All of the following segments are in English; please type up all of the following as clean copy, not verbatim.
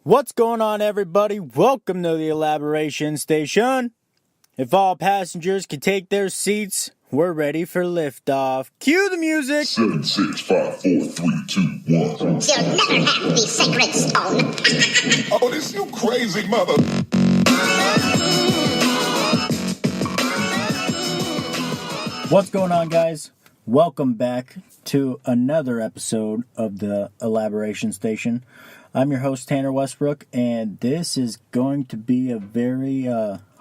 What's going on, everybody? Welcome to the Elaboration Station. If all passengers can take their seats, we're ready for liftoff. Cue the music. 7, 6, 5, 4, 3, 2, 1. You'll never have the sacred stone. Oh, this you crazy mother. What's going on, guys? Welcome back to another episode of the Elaboration Station. I'm your host, Tanner Westbrook, and this is going to be a very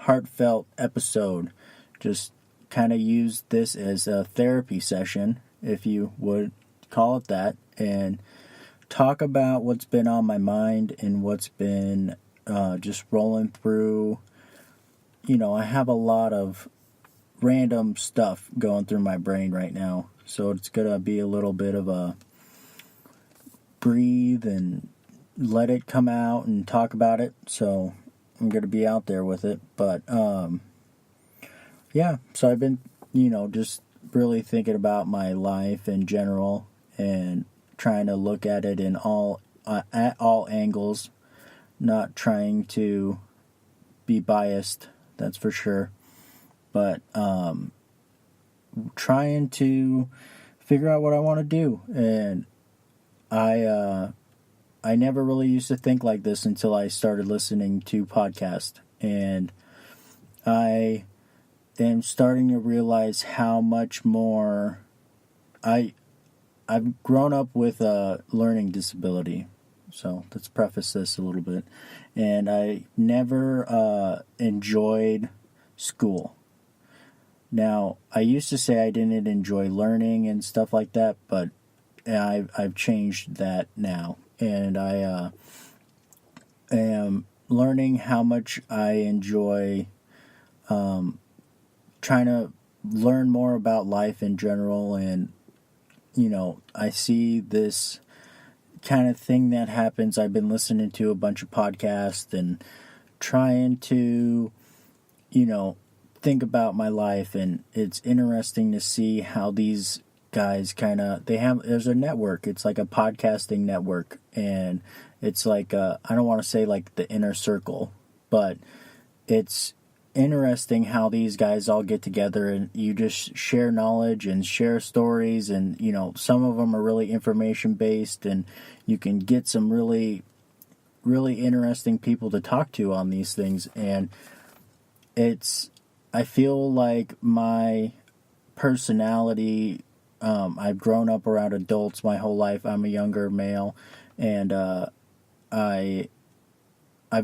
heartfelt episode. Just kind of use this as a therapy session, if you would call it that, and talk about what's been on my mind and what's been just rolling through. You know, I have a lot of random stuff going through my brain right now, so it's gonna be a little bit of a breathe and let it come out and talk about it. So I'm gonna be out there with it, but yeah, so I've been just really thinking about my life in general and trying to look at it in at all angles, not trying to be biased, that's for sure, but trying to figure out what I want to do. And I never really used to think like this until I started listening to podcasts, and I am starting to realize how much more I've grown up with a learning disability. So let's preface this a little bit. And I never enjoyed school. Now, I used to say I didn't enjoy learning and stuff like that, but I've changed that now. And I am learning how much I enjoy trying to learn more about life in general. And, I see this kind of thing that happens. I've been listening to a bunch of podcasts and trying to, think about my life. And it's interesting to see how these guys there's a network. It's like a podcasting network, and it's like I don't want to say like the inner circle, but it's interesting how these guys all get together and you just share knowledge and share stories. And some of them are really information based, and you can get some really, really interesting people to talk to on these things. And I feel like my personality, I've grown up around adults my whole life. I'm a younger male, and I've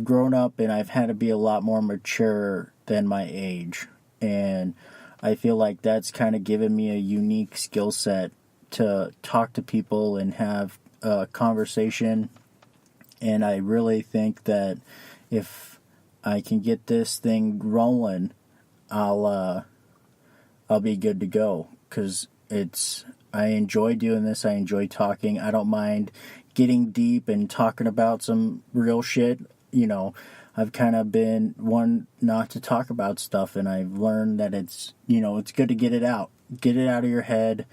grown up and I've had to be a lot more mature than my age. And I feel like that's kind of given me a unique skill set to talk to people and have a conversation. And I really think that if I can get this thing rolling, I'll be good to go, because I enjoy doing this. I enjoy talking. I don't mind getting deep and talking about some real shit. I've kind of been one not to talk about stuff, and I've learned that it's good to get it out. Get it out of your head.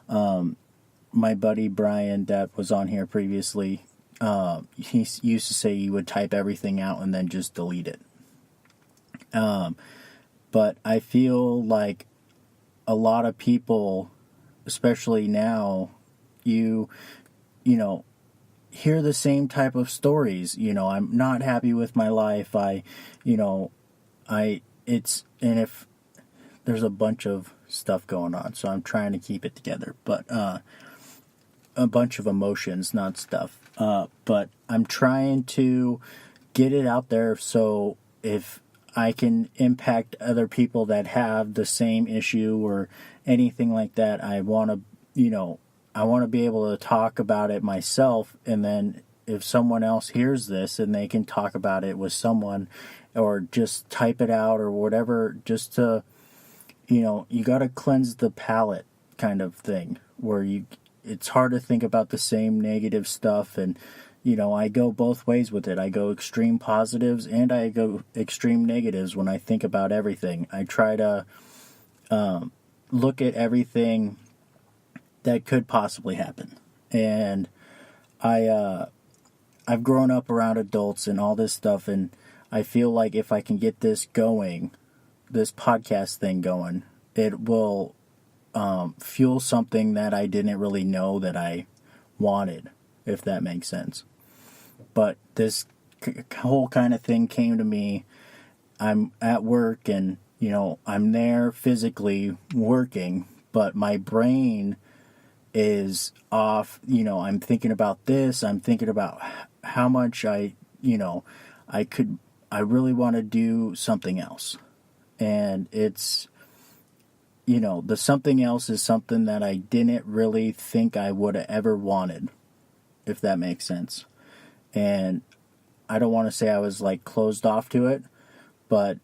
My buddy Brian that was on here previously, he used to say you would type everything out and then just delete it. But I feel like a lot of people, especially now, you hear the same type of stories. I'm not happy with my life. If there's a bunch of stuff going on, so I'm trying to keep it together, but a bunch of emotions, not stuff. But I'm trying to get it out there, so if I can impact other people that have the same issue or anything like that, I want to be able to talk about it myself. And then if someone else hears this and they can talk about it with someone, or just type it out or whatever, just to, you got to cleanse the palate kind of thing, where it's hard to think about the same negative stuff. And, I go both ways with it. I go extreme positives and I go extreme negatives when I think about everything. I try to look at everything that could possibly happen. And I I've grown up around adults and all this stuff, and I feel like if I can get this going, this podcast thing going, it will fuel something that I didn't really know that I wanted, if that makes sense. But this whole kind of thing came to me. I'm at work and, I'm there physically working, but my brain is off. I'm thinking about this. I'm thinking about how much I really want to do something else. And it's, the something else is something that I didn't really think I would have ever wanted, if that makes sense. And I don't want to say I was like closed off to it, but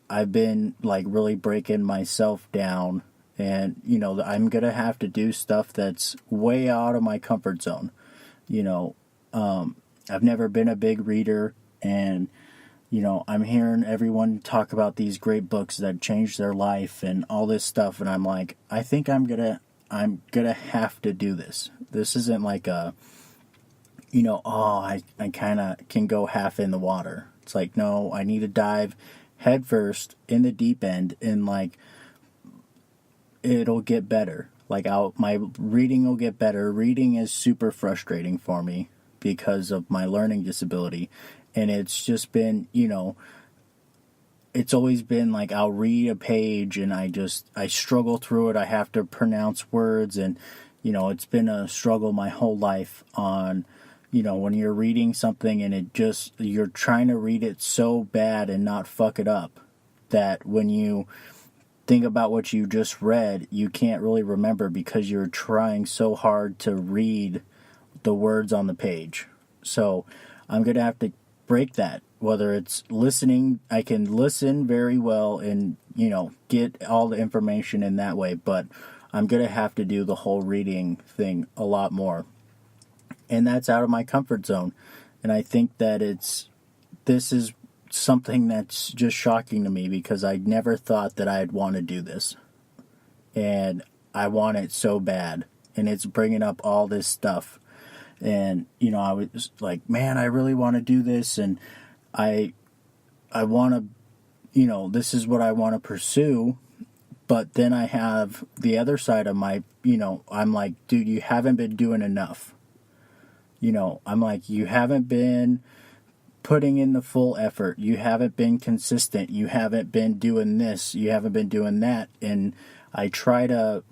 I've been like really breaking myself down, and I'm gonna have to do stuff that's way out of my comfort zone. I've never been a big reader, and I'm hearing everyone talk about these great books that changed their life and all this stuff, and I'm like, I think I'm gonna have to do this. This isn't like a I kind of can go half in the water. It's like, no, I need to dive head first in the deep end, and like it'll get better. Like my reading will get better. Reading is super frustrating for me because of my learning disability, and it's just been, it's always been like I'll read a page and I struggle through it. I have to pronounce words, and it's been a struggle my whole life on. When you're reading something and you're trying to read it so bad and not fuck it up, that when you think about what you just read, you can't really remember because you're trying so hard to read the words on the page. So I'm going to have to break that. Whether it's listening, I can listen very well and, get all the information in that way, but I'm going to have to do the whole reading thing a lot more. And that's out of my comfort zone. And I think that this is something that's just shocking to me, because I never thought that I'd want to do this. And I want it so bad. And it's bringing up all this stuff. And, I was like, man, I really want to do this. And I want to, this is what I want to pursue. But then I have the other side of my, I'm like, dude, you haven't been doing enough. I'm like, you haven't been putting in the full effort. You haven't been consistent. You haven't been doing this. You haven't been doing that. And I try to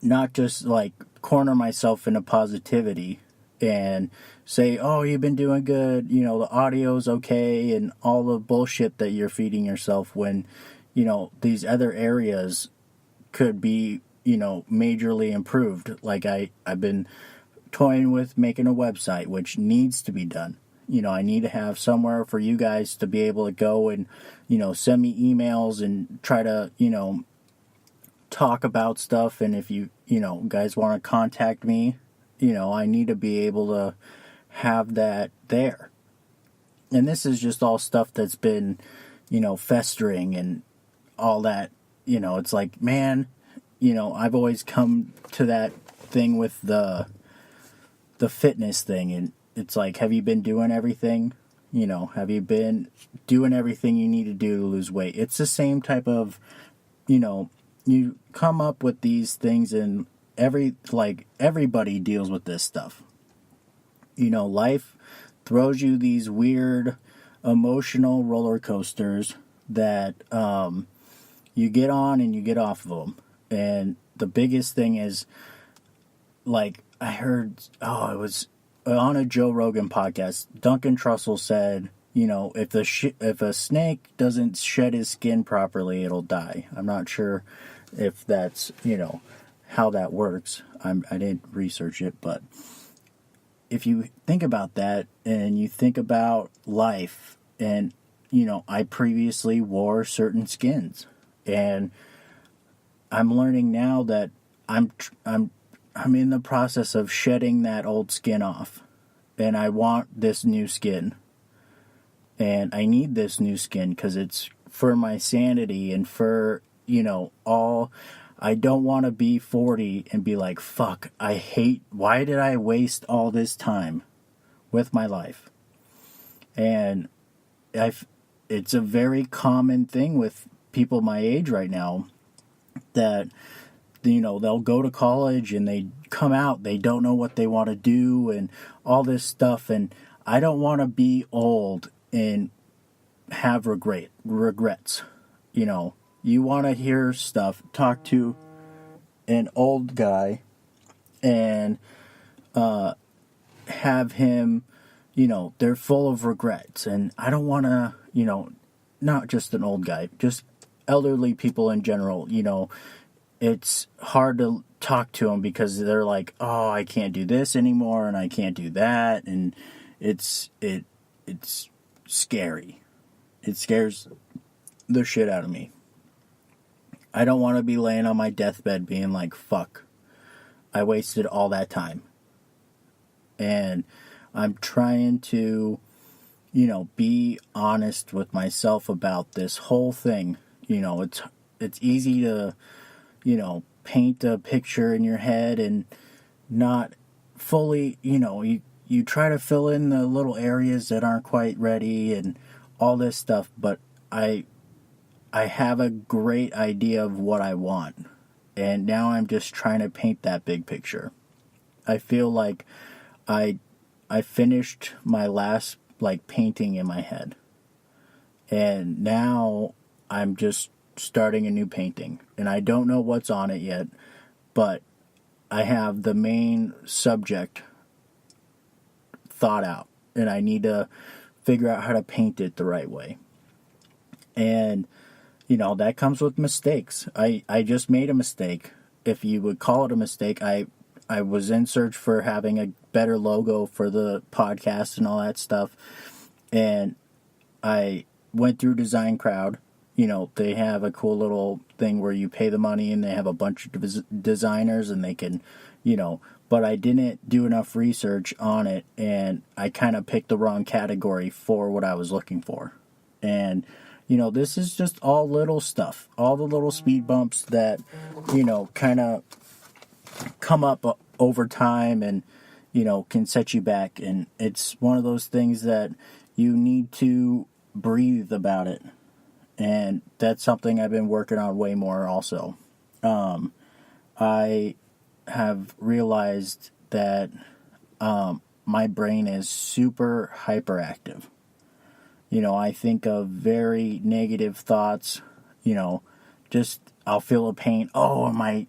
not just like corner myself into positivity and say, oh, you've been doing good. The audio's okay, and all the bullshit that you're feeding yourself, when, these other areas could be, majorly improved. Like I've been toying with making a website, which needs to be done. I need to have somewhere for you guys to be able to go and, send me emails and try to, talk about stuff. And if you, guys want to contact me, I need to be able to have that there. And this is just all stuff that's been, festering and all that. It's like, man, I've always come to that thing with the fitness thing, and it's like, have you been doing everything? Have you been doing everything you need to do to lose weight? It's the same type of, you come up with these things, and everybody deals with this stuff. Life throws you these weird emotional roller coasters that you get on and you get off of them. And the biggest thing is, like, I heard, it was on a Joe Rogan podcast. Duncan Trussell said, if a snake doesn't shed his skin properly, it'll die. I'm not sure if that's, how that works. I didn't research it, but if you think about that and you think about life, and, I previously wore certain skins, and I'm learning now that I'm in the process of shedding that old skin off, and I want this new skin, and I need this new skin because it's for my sanity and for, I don't want to be 40 and be like, fuck, why did I waste all this time with my life. And it's a very common thing with people my age right now that, they'll go to college and they come out, they don't know what they want to do and all this stuff. And I don't want to be old and have regrets. You want to hear stuff, talk to an old guy and have him, they're full of regrets. And I don't want to, not just an old guy, just elderly people in general, it's hard to talk to them because they're like, oh, I can't do this anymore and I can't do that. And it's scary. It scares the shit out of me. I don't want to be laying on my deathbed being like, fuck, I wasted all that time. And I'm trying to, be honest with myself about this whole thing. It's easy to, paint a picture in your head and not fully, you try to fill in the little areas that aren't quite ready and all this stuff, but I have a great idea of what I want. And now I'm just trying to paint that big picture. I feel like I finished my last painting in my head. And now I'm just starting a new painting. And I don't know what's on it yet, but I have the main subject thought out. And I need to figure out how to paint it the right way. And, that comes with mistakes. I just made a mistake. If you would call it a mistake, I was in search for having a better logo for the podcast and all that stuff. And I went through Design Crowd. They have a cool little thing where you pay the money and they have a bunch of designers and they can, but I didn't do enough research on it and I kind of picked the wrong category for what I was looking for. And, this is just all little stuff, all the little speed bumps that, kind of come up over time and, can set you back. And it's one of those things that you need to breathe about it. And that's something I've been working on way more also. I have realized that my brain is super hyperactive. I think of very negative thoughts, just I'll feel a pain. Oh, am I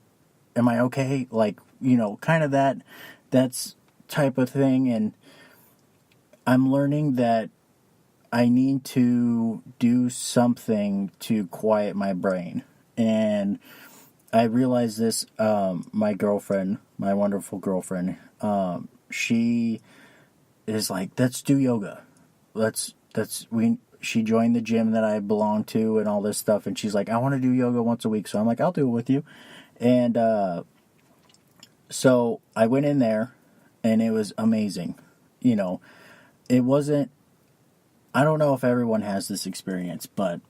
okay? Kind of that's type of thing. And I'm learning that I need to do something to quiet my brain. And I realized this, my girlfriend, my wonderful girlfriend, she is like, let's do yoga. She joined the gym that I belong to and all this stuff. And she's like, I want to do yoga once a week. So I'm like, I'll do it with you. And, so I went in there and it was amazing. It wasn't, I don't know if everyone has this experience, but,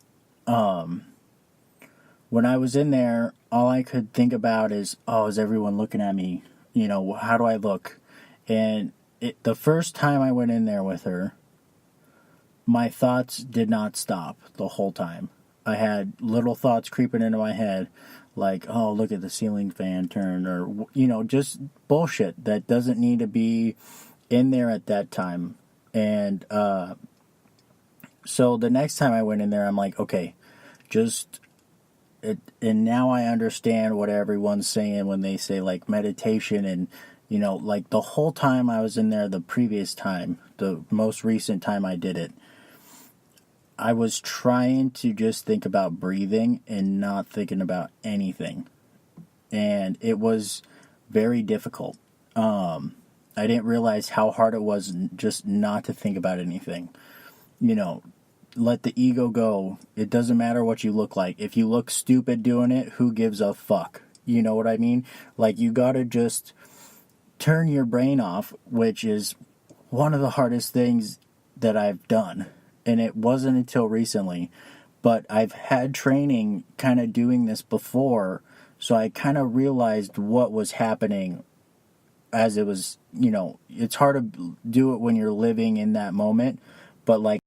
when I was in there, all I could think about is, oh, is everyone looking at me? How do I look? And the first time I went in there with her, my thoughts did not stop the whole time. I had little thoughts creeping into my head, like, oh, look at the ceiling fan turn, or, just bullshit that doesn't need to be in there at that time. And so the next time I went in there, I'm like, okay, and now I understand what everyone's saying when they say meditation and, the whole time I was in there, the previous time, the most recent time I did it, I was trying to just think about breathing and not thinking about anything. And it was very difficult. I didn't realize how hard it was just not to think about anything. Let the ego go. It doesn't matter what you look like. If you look stupid doing it, who gives a fuck? You know what I mean? You gotta just turn your brain off, which is one of the hardest things that I've done. And it wasn't until recently, but I've had training kind of doing this before, so I kind of realized what was happening as it was, it's hard to do it when you're living in that moment, but like